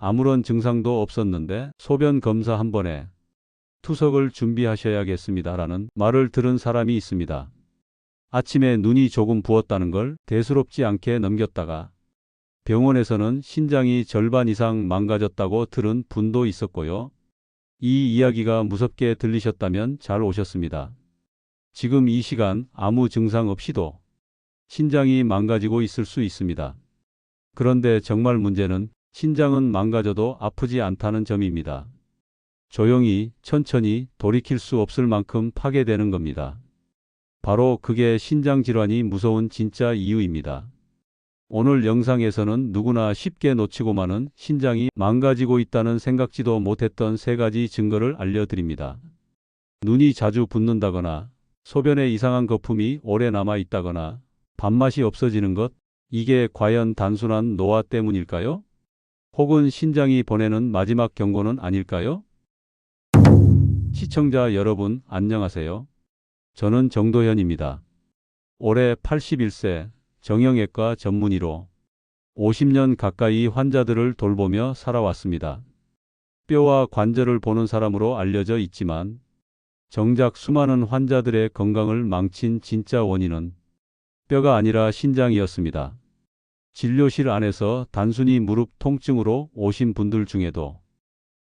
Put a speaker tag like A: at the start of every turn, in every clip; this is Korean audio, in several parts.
A: 아무런 증상도 없었는데 소변 검사 한 번에 투석을 준비하셔야겠습니다라는 말을 들은 사람이 있습니다. 아침에 눈이 조금 부었다는 걸 대수롭지 않게 넘겼다가 병원에서는 신장이 절반 이상 망가졌다고 들은 분도 있었고요. 이 이야기가 무섭게 들리셨다면 잘 오셨습니다. 지금 이 시간 아무 증상 없이도 신장이 망가지고 있을 수 있습니다. 그런데 정말 문제는 신장은 망가져도 아프지 않다는 점입니다. 조용히 천천히 돌이킬 수 없을 만큼 파괴되는 겁니다. 바로 그게 신장질환이 무서운 진짜 이유입니다. 오늘 영상에서는 누구나 쉽게 놓치고 마는 신장이 망가지고 있다는 생각지도 못했던 3가지 증거를 알려드립니다. 눈이 자주 붓는다거나 소변에 이상한 거품이 오래 남아 있다거나 밥맛이 없어지는 것, 이게 과연 단순한 노화 때문일까요? 혹은 신장이 보내는 마지막 경고는 아닐까요? 시청자 여러분 안녕하세요. 저는 정도현입니다. 올해 81세 정형외과 전문의로 50년 가까이 환자들을 돌보며 살아왔습니다. 뼈와 관절을 보는 사람으로 알려져 있지만 정작 수많은 환자들의 건강을 망친 진짜 원인은 뼈가 아니라 신장이었습니다. 진료실 안에서 단순히 무릎 통증으로 오신 분들 중에도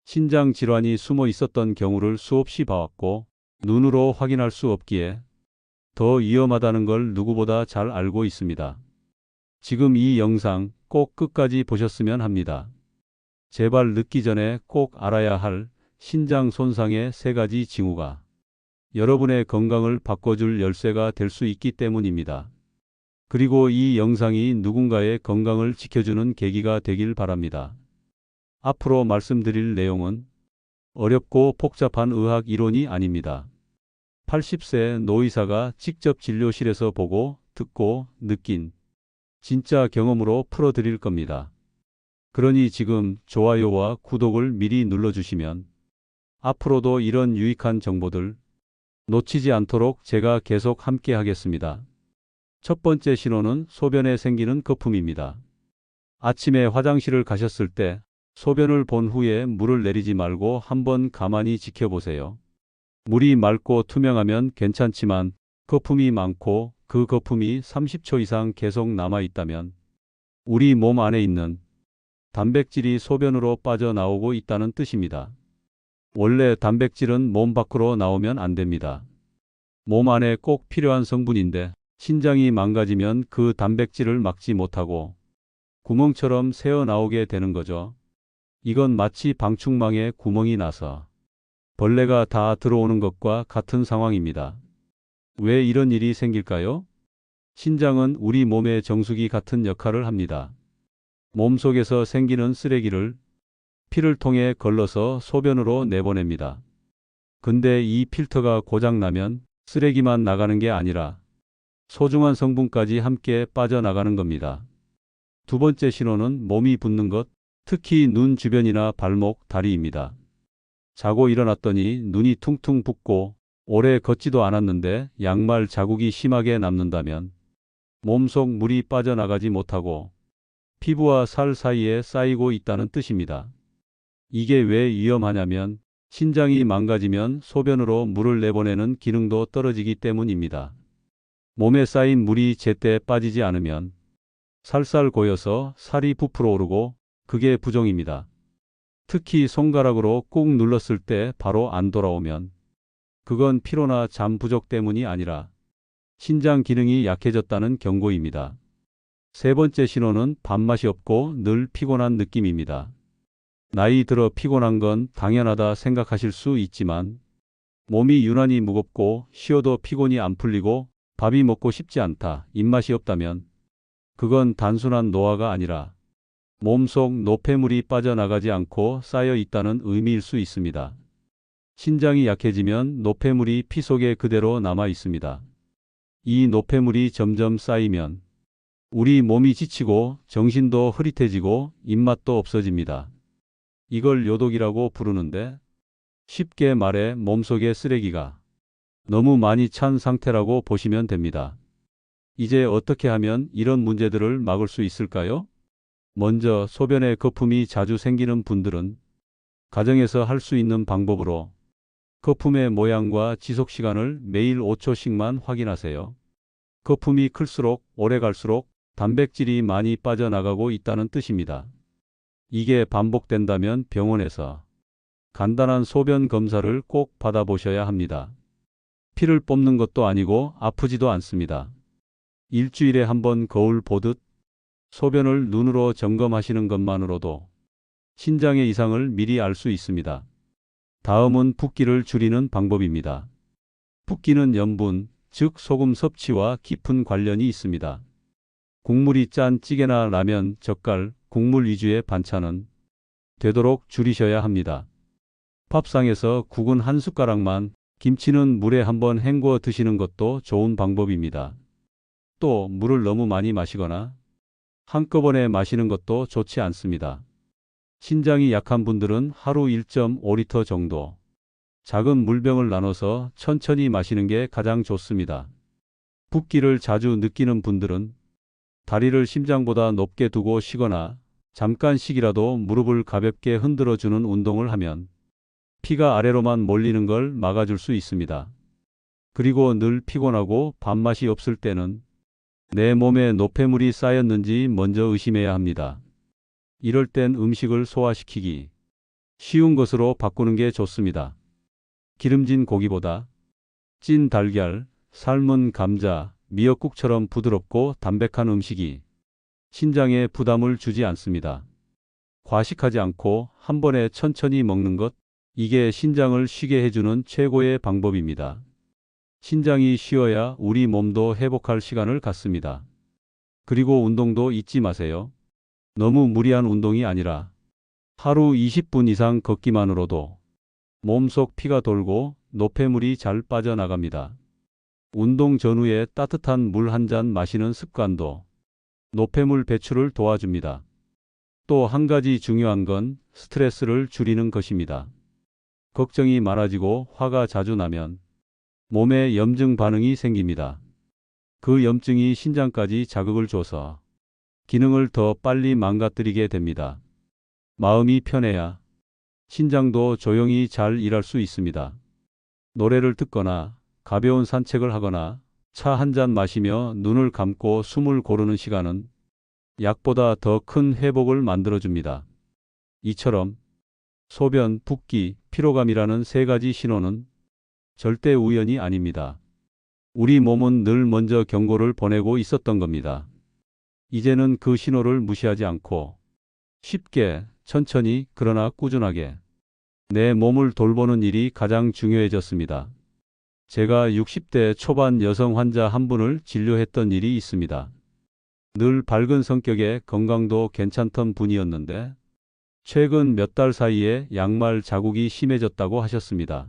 A: 신장 질환이 숨어 있었던 경우를 수없이 봐왔고 눈으로 확인할 수 없기에 더 위험하다는 걸 누구보다 잘 알고 있습니다. 지금 이 영상 꼭 끝까지 보셨으면 합니다. 제발 늦기 전에 꼭 알아야 할 신장 손상의 3가지 징후가 여러분의 건강을 바꿔줄 열쇠가 될 수 있기 때문입니다. 그리고 이 영상이 누군가의 건강을 지켜주는 계기가 되길 바랍니다. 앞으로 말씀드릴 내용은 어렵고 복잡한 의학 이론이 아닙니다. 80세 노의사가 직접 진료실에서 보고 듣고 느낀 진짜 경험으로 풀어드릴 겁니다. 그러니 지금 좋아요와 구독을 미리 눌러주시면 앞으로도 이런 유익한 정보들 놓치지 않도록 제가 계속 함께 하겠습니다. 첫 번째 신호는 소변에 생기는 거품입니다. 아침에 화장실을 가셨을 때 소변을 본 후에 물을 내리지 말고 한번 가만히 지켜보세요. 물이 맑고 투명하면 괜찮지만 거품이 많고 그 거품이 30초 이상 계속 남아 있다면 우리 몸 안에 있는 단백질이 소변으로 빠져나오고 있다는 뜻입니다. 원래 단백질은 몸 밖으로 나오면 안 됩니다. 몸 안에 꼭 필요한 성분인데 신장이 망가지면 그 단백질을 막지 못하고 구멍처럼 새어나오게 되는 거죠. 이건 마치 방충망에 구멍이 나서 벌레가 다 들어오는 것과 같은 상황입니다. 왜 이런 일이 생길까요? 신장은 우리 몸의 정수기 같은 역할을 합니다. 몸속에서 생기는 쓰레기를 피를 통해 걸러서 소변으로 내보냅니다. 근데 이 필터가 고장나면 쓰레기만 나가는 게 아니라 소중한 성분까지 함께 빠져나가는 겁니다. 두 번째 신호는 몸이 붓는 것, 특히 눈 주변이나 발목, 다리입니다. 자고 일어났더니 눈이 퉁퉁 붓고 오래 걷지도 않았는데 양말 자국이 심하게 남는다면 몸속 물이 빠져나가지 못하고 피부와 살 사이에 쌓이고 있다는 뜻입니다. 이게 왜 위험하냐면 신장이 망가지면 소변으로 물을 내보내는 기능도 떨어지기 때문입니다. 몸에 쌓인 물이 제때 빠지지 않으면 살살 고여서 살이 부풀어 오르고 그게 부종입니다. 특히 손가락으로 꾹 눌렀을 때 바로 안 돌아오면 그건 피로나 잠 부족 때문이 아니라 신장 기능이 약해졌다는 경고입니다. 세 번째 신호는 밥맛이 없고 늘 피곤한 느낌입니다. 나이 들어 피곤한 건 당연하다 생각하실 수 있지만 몸이 유난히 무겁고 쉬어도 피곤이 안 풀리고 밥이 먹고 싶지 않다, 입맛이 없다면 그건 단순한 노화가 아니라 몸속 노폐물이 빠져나가지 않고 쌓여 있다는 의미일 수 있습니다. 신장이 약해지면 노폐물이 피 속에 그대로 남아 있습니다. 이 노폐물이 점점 쌓이면 우리 몸이 지치고 정신도 흐릿해지고 입맛도 없어집니다. 이걸 요독이라고 부르는데 쉽게 말해 몸속의 쓰레기가 너무 많이 찬 상태라고 보시면 됩니다. 이제 어떻게 하면 이런 문제들을 막을 수 있을까요? 먼저 소변에 거품이 자주 생기는 분들은 가정에서 할 수 있는 방법으로 거품의 모양과 지속 시간을 매일 5초씩만 확인하세요. 거품이 클수록 오래 갈수록 단백질이 많이 빠져나가고 있다는 뜻입니다. 이게 반복된다면 병원에서 간단한 소변 검사를 꼭 받아보셔야 합니다. 피를 뽑는 것도 아니고 아프지도 않습니다. 일주일에 한 번 거울 보듯 소변을 눈으로 점검하시는 것만으로도 신장의 이상을 미리 알 수 있습니다. 다음은 붓기를 줄이는 방법입니다. 붓기는 염분, 즉 소금 섭취와 깊은 관련이 있습니다. 국물이 짠 찌개나 라면, 젓갈, 국물 위주의 반찬은 되도록 줄이셔야 합니다. 밥상에서 국은 한 숟가락만, 김치는 물에 한번 헹궈 드시는 것도 좋은 방법입니다. 또 물을 너무 많이 마시거나 한꺼번에 마시는 것도 좋지 않습니다. 신장이 약한 분들은 하루 1.5리터 정도 작은 물병을 나눠서 천천히 마시는 게 가장 좋습니다. 붓기를 자주 느끼는 분들은 다리를 심장보다 높게 두고 쉬거나 잠깐씩이라도 무릎을 가볍게 흔들어주는 운동을 하면 피가 아래로만 몰리는 걸 막아줄 수 있습니다. 그리고 늘 피곤하고 밥맛이 없을 때는 내 몸에 노폐물이 쌓였는지 먼저 의심해야 합니다. 이럴 땐 음식을 소화시키기 쉬운 것으로 바꾸는 게 좋습니다. 기름진 고기보다 찐 달걀, 삶은 감자, 미역국처럼 부드럽고 담백한 음식이 신장에 부담을 주지 않습니다. 과식하지 않고 한 번에 천천히 먹는 것, 이게 신장을 쉬게 해주는 최고의 방법입니다. 신장이 쉬어야 우리 몸도 회복할 시간을 갖습니다. 그리고 운동도 잊지 마세요. 너무 무리한 운동이 아니라 하루 20분 이상 걷기만으로도 몸속 피가 돌고 노폐물이 잘 빠져나갑니다. 운동 전후에 따뜻한 물 한 잔 마시는 습관도 노폐물 배출을 도와줍니다. 또 한 가지 중요한 건 스트레스를 줄이는 것입니다. 걱정이 많아지고 화가 자주 나면 몸에 염증 반응이 생깁니다. 그 염증이 신장까지 자극을 줘서 기능을 더 빨리 망가뜨리게 됩니다. 마음이 편해야 신장도 조용히 잘 일할 수 있습니다. 노래를 듣거나 가벼운 산책을 하거나 차 한 잔 마시며 눈을 감고 숨을 고르는 시간은 약보다 더 큰 회복을 만들어줍니다. 이처럼 소변, 붓기, 피로감이라는 세 가지 신호는 절대 우연이 아닙니다. 우리 몸은 늘 먼저 경고를 보내고 있었던 겁니다. 이제는 그 신호를 무시하지 않고 쉽게, 천천히, 그러나 꾸준하게 내 몸을 돌보는 일이 가장 중요해졌습니다. 제가 60대 초반 여성 환자 한 분을 진료했던 일이 있습니다. 늘 밝은 성격에 건강도 괜찮던 분이었는데 최근 몇 달 사이에 양말 자국이 심해졌다고 하셨습니다.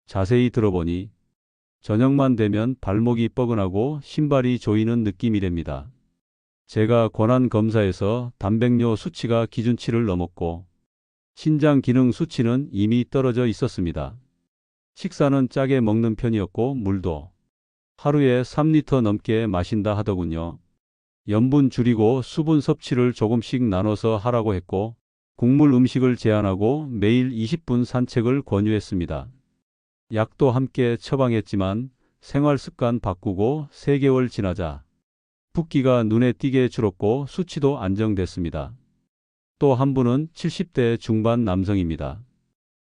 A: 자세히 들어보니 저녁만 되면 발목이 뻐근하고 신발이 조이는 느낌이랍니다. 제가 권한 검사에서 단백뇨 수치가 기준치를 넘었고 신장 기능 수치는 이미 떨어져 있었습니다. 식사는 짜게 먹는 편이었고 물도 하루에 3리터 넘게 마신다 하더군요. 염분 줄이고 수분 섭취를 조금씩 나눠서 하라고 했고 국물 음식을 제한하고 매일 20분 산책을 권유했습니다. 약도 함께 처방했지만 생활 습관 바꾸고 3개월 지나자 붓기가 눈에 띄게 줄었고 수치도 안정됐습니다. 또 한 분은 70대 중반 남성입니다.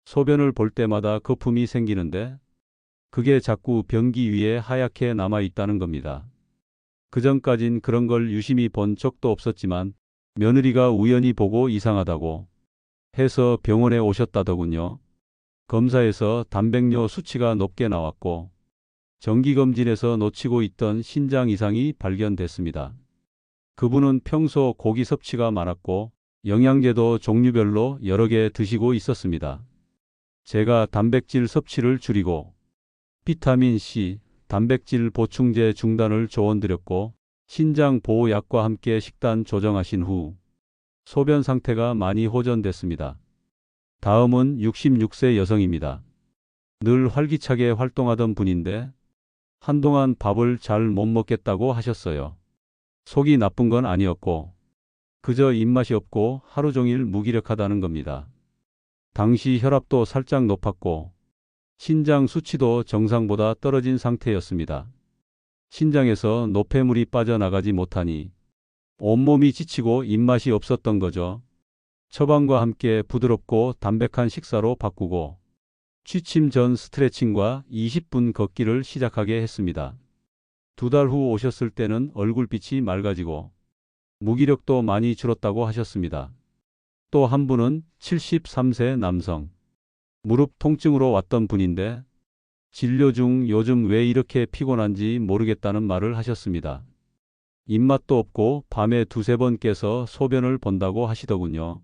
A: 소변을 볼 때마다 거품이 생기는데 그게 자꾸 변기 위에 하얗게 남아 있다는 겁니다. 그전까진 그런 걸 유심히 본 적도 없었지만 며느리가 우연히 보고 이상하다고 해서 병원에 오셨다더군요. 검사에서 단백뇨 수치가 높게 나왔고 정기검진에서 놓치고 있던 신장 이상이 발견됐습니다. 그분은 평소 고기 섭취가 많았고 영양제도 종류별로 여러 개 드시고 있었습니다. 제가 단백질 섭취를 줄이고 비타민C, 단백질 보충제 중단을 조언드렸고 신장 보호약과 함께 식단 조정하신 후 소변 상태가 많이 호전됐습니다. 다음은 66세 여성입니다. 늘 활기차게 활동하던 분인데 한동안 밥을 잘 못 먹겠다고 하셨어요. 속이 나쁜 건 아니었고 그저 입맛이 없고 하루 종일 무기력하다는 겁니다. 당시 혈압도 살짝 높았고 신장 수치도 정상보다 떨어진 상태였습니다. 신장에서 노폐물이 빠져나가지 못하니 온몸이 지치고 입맛이 없었던 거죠. 처방과 함께 부드럽고 담백한 식사로 바꾸고 취침 전 스트레칭과 20분 걷기를 시작하게 했습니다. 2달 후 오셨을 때는 얼굴빛이 맑아지고 무기력도 많이 줄었다고 하셨습니다. 또 한 분은 73세 남성, 무릎 통증으로 왔던 분인데 진료 중 요즘 왜 이렇게 피곤한지 모르겠다는 말을 하셨습니다. 입맛도 없고 밤에 2~3번 깨서 소변을 본다고 하시더군요.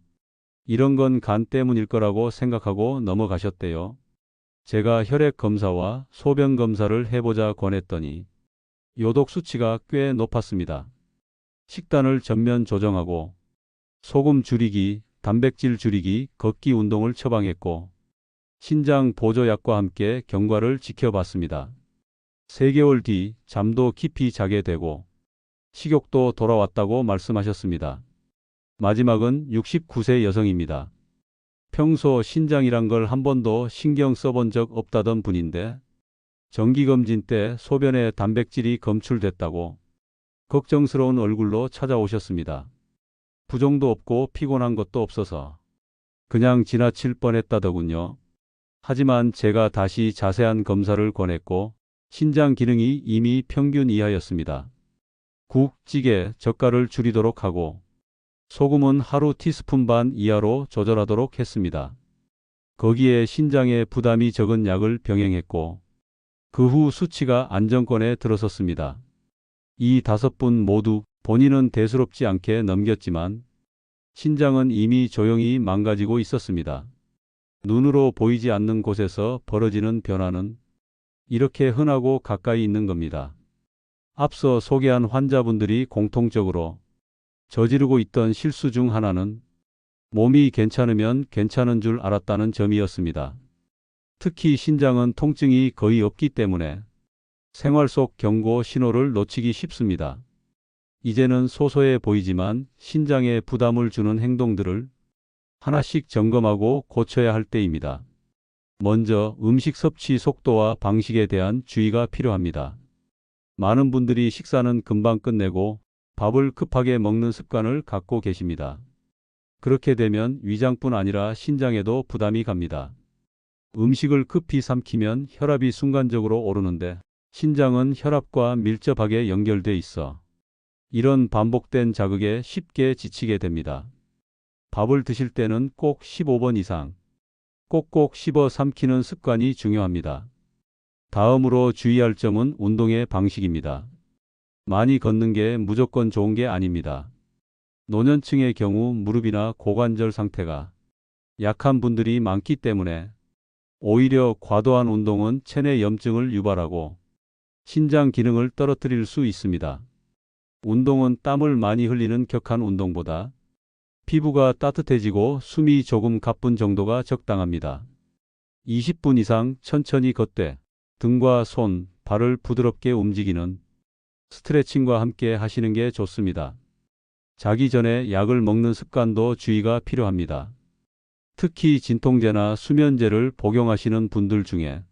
A: 이런 건 간 때문일 거라고 생각하고 넘어가셨대요. 제가 혈액 검사와 소변 검사를 해보자 권했더니 요독 수치가 꽤 높았습니다. 식단을 전면 조정하고 소금 줄이기, 단백질 줄이기, 걷기 운동을 처방했고 신장 보조약과 함께 경과를 지켜봤습니다. 3개월 뒤 잠도 깊이 자게 되고 식욕도 돌아왔다고 말씀하셨습니다. 마지막은 69세 여성입니다. 평소 신장이란 걸 한 번도 신경 써본 적 없다던 분인데 정기검진 때 소변에 단백질이 검출됐다고 걱정스러운 얼굴로 찾아오셨습니다. 부종도 없고 피곤한 것도 없어서 그냥 지나칠 뻔했다더군요. 하지만 제가 다시 자세한 검사를 권했고 신장 기능이 이미 평균 이하였습니다. 국, 찌개, 젓갈을 줄이도록 하고 소금은 하루 티스푼 반 이하로 조절하도록 했습니다. 거기에 신장에 부담이 적은 약을 병행했고 그 후 수치가 안정권에 들어섰습니다. 이 5분 모두 본인은 대수롭지 않게 넘겼지만 신장은 이미 조용히 망가지고 있었습니다. 눈으로 보이지 않는 곳에서 벌어지는 변화는 이렇게 흔하고 가까이 있는 겁니다. 앞서 소개한 환자분들이 공통적으로 저지르고 있던 실수 중 하나는 몸이 괜찮으면 괜찮은 줄 알았다는 점이었습니다. 특히 신장은 통증이 거의 없기 때문에 생활 속 경고 신호를 놓치기 쉽습니다. 이제는 소소해 보이지만 신장에 부담을 주는 행동들을 하나씩 점검하고 고쳐야 할 때입니다. 먼저 음식 섭취 속도와 방식에 대한 주의가 필요합니다. 많은 분들이 식사는 금방 끝내고 밥을 급하게 먹는 습관을 갖고 계십니다. 그렇게 되면 위장뿐 아니라 신장에도 부담이 갑니다. 음식을 급히 삼키면 혈압이 순간적으로 오르는데 신장은 혈압과 밀접하게 연결돼 있어 이런 반복된 자극에 쉽게 지치게 됩니다. 밥을 드실 때는 꼭 15번 이상 꼭꼭 씹어 삼키는 습관이 중요합니다. 다음으로 주의할 점은 운동의 방식입니다. 많이 걷는 게 무조건 좋은 게 아닙니다. 노년층의 경우 무릎이나 고관절 상태가 약한 분들이 많기 때문에 오히려 과도한 운동은 체내 염증을 유발하고 신장 기능을 떨어뜨릴 수 있습니다. 운동은 땀을 많이 흘리는 격한 운동보다 피부가 따뜻해지고 숨이 조금 가쁜 정도가 적당합니다. 20분 이상 천천히 걷되 등과 손, 발을 부드럽게 움직이는 스트레칭과 함께 하시는 게 좋습니다. 자기 전에 약을 먹는 습관도 주의가 필요합니다. 특히 진통제나 수면제를 복용하시는 분들 중에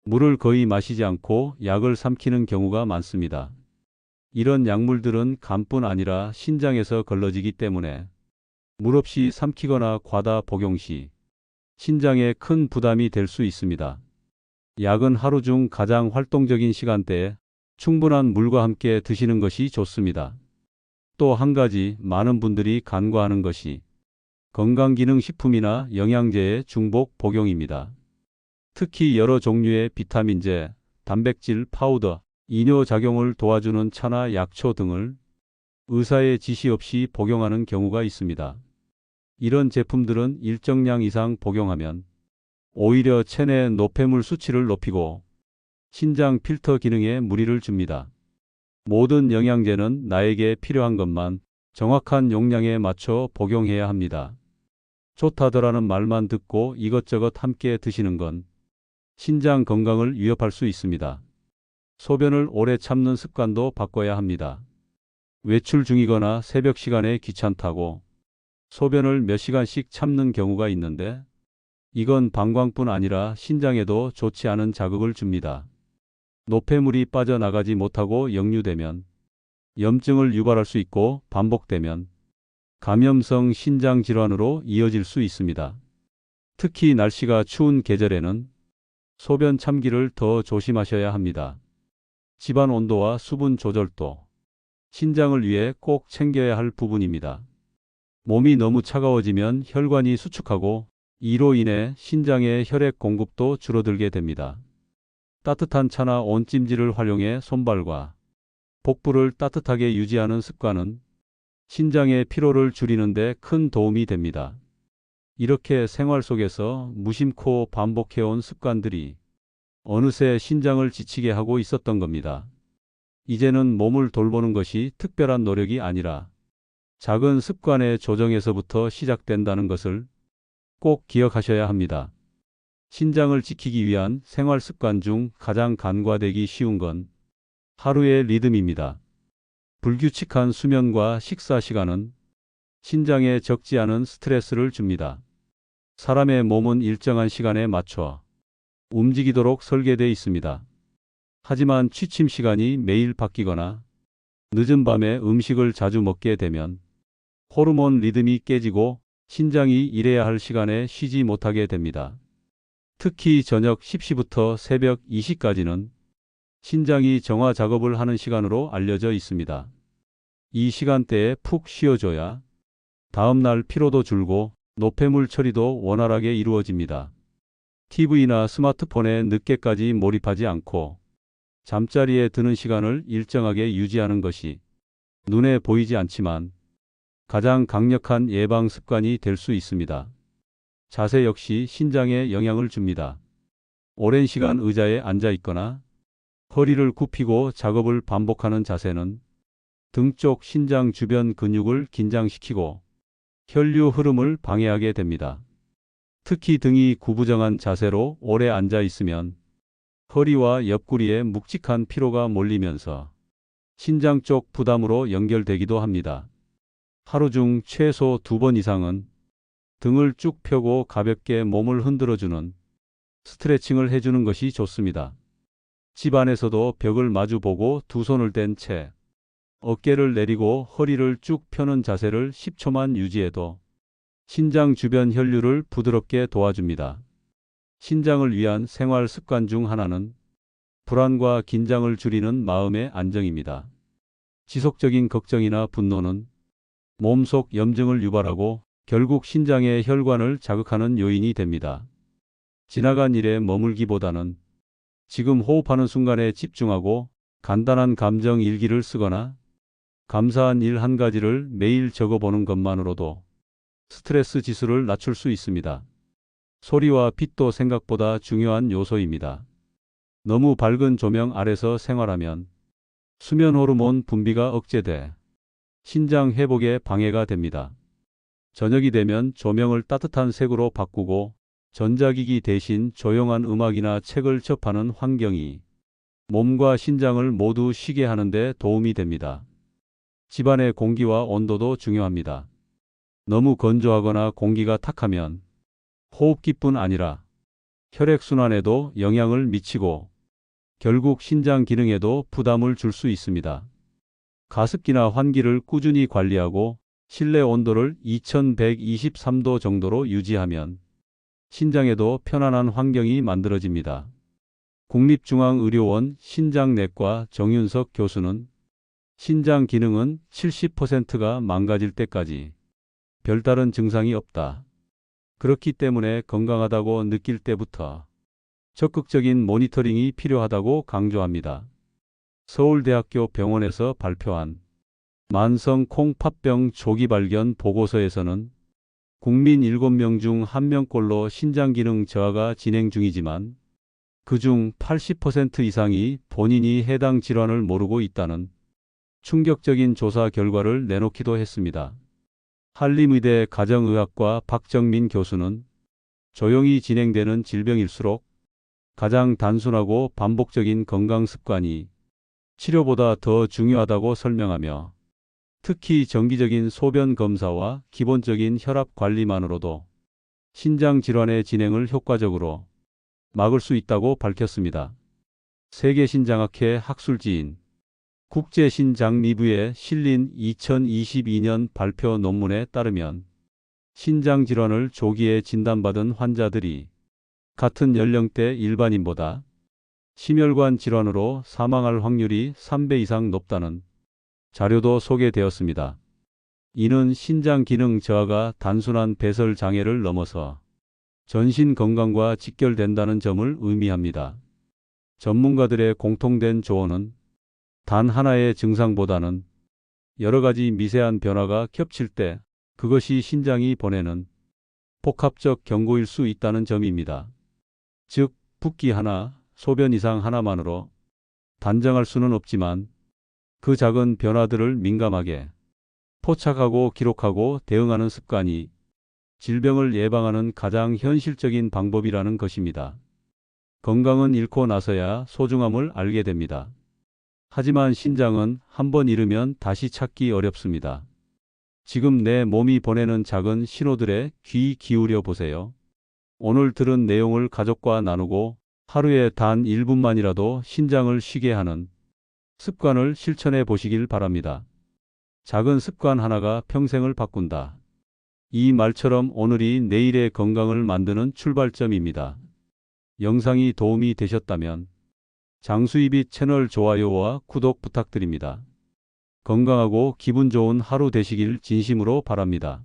A: 물을 거의 마시지 않고 약을 삼키는 경우가 많습니다. 이런 약물들은 간뿐 아니라 신장에서 걸러지기 때문에 물 없이 삼키거나 과다 복용 시 신장에 큰 부담이 될 수 있습니다. 약은 하루 중 가장 활동적인 시간대에 충분한 물과 함께 드시는 것이 좋습니다. 또 한 가지 많은 분들이 간과하는 것이 건강기능식품이나 영양제의 중복 복용입니다. 특히 여러 종류의 비타민제, 단백질 파우더, 이뇨작용을 도와주는 차나 약초 등을 의사의 지시 없이 복용하는 경우가 있습니다. 이런 제품들은 일정량 이상 복용하면 오히려 체내 노폐물 수치를 높이고 신장 필터 기능에 무리를 줍니다. 모든 영양제는 나에게 필요한 것만 정확한 용량에 맞춰 복용해야 합니다. 좋다더라는 말만 듣고 이것저것 함께 드시는 건 신장 건강을 위협할 수 있습니다. 소변을 오래 참는 습관도 바꿔야 합니다. 외출 중이거나 새벽 시간에 귀찮다고 소변을 몇 시간씩 참는 경우가 있는데 이건 방광뿐 아니라 신장에도 좋지 않은 자극을 줍니다. 노폐물이 빠져나가지 못하고 역류되면 염증을 유발할 수 있고 반복되면 감염성 신장 질환으로 이어질 수 있습니다. 특히 날씨가 추운 계절에는 소변 참기를 더 조심하셔야 합니다. 집안 온도와 수분 조절도 신장을 위해 꼭 챙겨야 할 부분입니다. 몸이 너무 차가워지면 혈관이 수축하고 이로 인해 신장의 혈액 공급도 줄어들게 됩니다. 따뜻한 차나 온찜질을 활용해 손발과 복부를 따뜻하게 유지하는 습관은 신장의 피로를 줄이는 데 큰 도움이 됩니다. 이렇게 생활 속에서 무심코 반복해온 습관들이 어느새 신장을 지치게 하고 있었던 겁니다. 이제는 몸을 돌보는 것이 특별한 노력이 아니라 작은 습관의 조정에서부터 시작된다는 것을 꼭 기억하셔야 합니다. 신장을 지키기 위한 생활 습관 중 가장 간과되기 쉬운 건 하루의 리듬입니다. 불규칙한 수면과 식사 시간은 신장에 적지 않은 스트레스를 줍니다. 사람의 몸은 일정한 시간에 맞춰 움직이도록 설계되어 있습니다. 하지만 취침 시간이 매일 바뀌거나 늦은 밤에 음식을 자주 먹게 되면 호르몬 리듬이 깨지고 신장이 일해야 할 시간에 쉬지 못하게 됩니다. 특히 저녁 10시부터 새벽 2시까지는 신장이 정화 작업을 하는 시간으로 알려져 있습니다. 이 시간대에 푹 쉬어줘야 다음날 피로도 줄고 노폐물 처리도 원활하게 이루어집니다. TV나 스마트폰에 늦게까지 몰입하지 않고 잠자리에 드는 시간을 일정하게 유지하는 것이 눈에 보이지 않지만 가장 강력한 예방 습관이 될 수 있습니다. 자세 역시 신장에 영향을 줍니다. 오랜 시간 의자에 앉아 있거나 허리를 굽히고 작업을 반복하는 자세는 등 쪽 신장 주변 근육을 긴장시키고 혈류 흐름을 방해하게 됩니다. 특히 등이 구부정한 자세로 오래 앉아 있으면 허리와 옆구리에 묵직한 피로가 몰리면서 신장 쪽 부담으로 연결되기도 합니다. 하루 중 최소 2번 이상은 등을 쭉 펴고 가볍게 몸을 흔들어주는 스트레칭을 해주는 것이 좋습니다. 집 안에서도 벽을 마주보고 두 손을 댄 채 어깨를 내리고 허리를 쭉 펴는 자세를 10초만 유지해도 신장 주변 혈류를 부드럽게 도와줍니다. 신장을 위한 생활 습관 중 하나는 불안과 긴장을 줄이는 마음의 안정입니다. 지속적인 걱정이나 분노는 몸속 염증을 유발하고 결국 신장의 혈관을 자극하는 요인이 됩니다. 지나간 일에 머물기보다는 지금 호흡하는 순간에 집중하고 간단한 감정 일기를 쓰거나 감사한 일 한 가지를 매일 적어보는 것만으로도 스트레스 지수를 낮출 수 있습니다. 소리와 빛도 생각보다 중요한 요소입니다. 너무 밝은 조명 아래서 생활하면 수면 호르몬 분비가 억제돼 신장 회복에 방해가 됩니다. 저녁이 되면 조명을 따뜻한 색으로 바꾸고 전자기기 대신 조용한 음악이나 책을 접하는 환경이 몸과 신장을 모두 쉬게 하는 데 도움이 됩니다. 집안의 공기와 온도도 중요합니다. 너무 건조하거나 공기가 탁하면 호흡기뿐 아니라 혈액순환에도 영향을 미치고 결국 신장 기능에도 부담을 줄 수 있습니다. 가습기나 환기를 꾸준히 관리하고 실내 온도를 2123도 정도로 유지하면 신장에도 편안한 환경이 만들어집니다. 국립중앙의료원 신장내과 정윤석 교수는 신장 기능은 70%가 망가질 때까지 별다른 증상이 없다. 그렇기 때문에 건강하다고 느낄 때부터 적극적인 모니터링이 필요하다고 강조합니다. 서울대학교 병원에서 발표한 만성 콩팥병 조기 발견 보고서에서는 국민 7명 중 1명꼴로 신장 기능 저하가 진행 중이지만 그중 80% 이상이 본인이 해당 질환을 모르고 있다는 충격적인 조사 결과를 내놓기도 했습니다. 한림의대 가정의학과 박정민 교수는 조용히 진행되는 질병일수록 가장 단순하고 반복적인 건강 습관이 치료보다 더 중요하다고 설명하며 특히 정기적인 소변 검사와 기본적인 혈압 관리만으로도 신장 질환의 진행을 효과적으로 막을 수 있다고 밝혔습니다. 세계신장학회 학술지인 국제신장리뷰에 실린 2022년 발표 논문에 따르면 신장 질환을 조기에 진단받은 환자들이 같은 연령대 일반인보다 심혈관 질환으로 사망할 확률이 3배 이상 높다는 자료도 소개되었습니다. 이는 신장 기능 저하가 단순한 배설 장애를 넘어서 전신 건강과 직결된다는 점을 의미합니다. 전문가들의 공통된 조언은 단 하나의 증상보다는 여러 가지 미세한 변화가 겹칠 때 그것이 신장이 보내는 복합적 경고일 수 있다는 점입니다. 즉, 붓기 하나, 소변 이상 하나만으로 단정할 수는 없지만 그 작은 변화들을 민감하게 포착하고 기록하고 대응하는 습관이 질병을 예방하는 가장 현실적인 방법이라는 것입니다. 건강은 잃고 나서야 소중함을 알게 됩니다. 하지만 신장은 한번 잃으면 다시 찾기 어렵습니다. 지금 내 몸이 보내는 작은 신호들에 귀 기울여 보세요. 오늘 들은 내용을 가족과 나누고 하루에 단 1분만이라도 신장을 쉬게 하는 습관을 실천해 보시길 바랍니다. 작은 습관 하나가 평생을 바꾼다. 이 말처럼 오늘이 내일의 건강을 만드는 출발점입니다. 영상이 도움이 되셨다면 장수이빛 채널 좋아요와 구독 부탁드립니다. 건강하고 기분 좋은 하루 되시길 진심으로 바랍니다.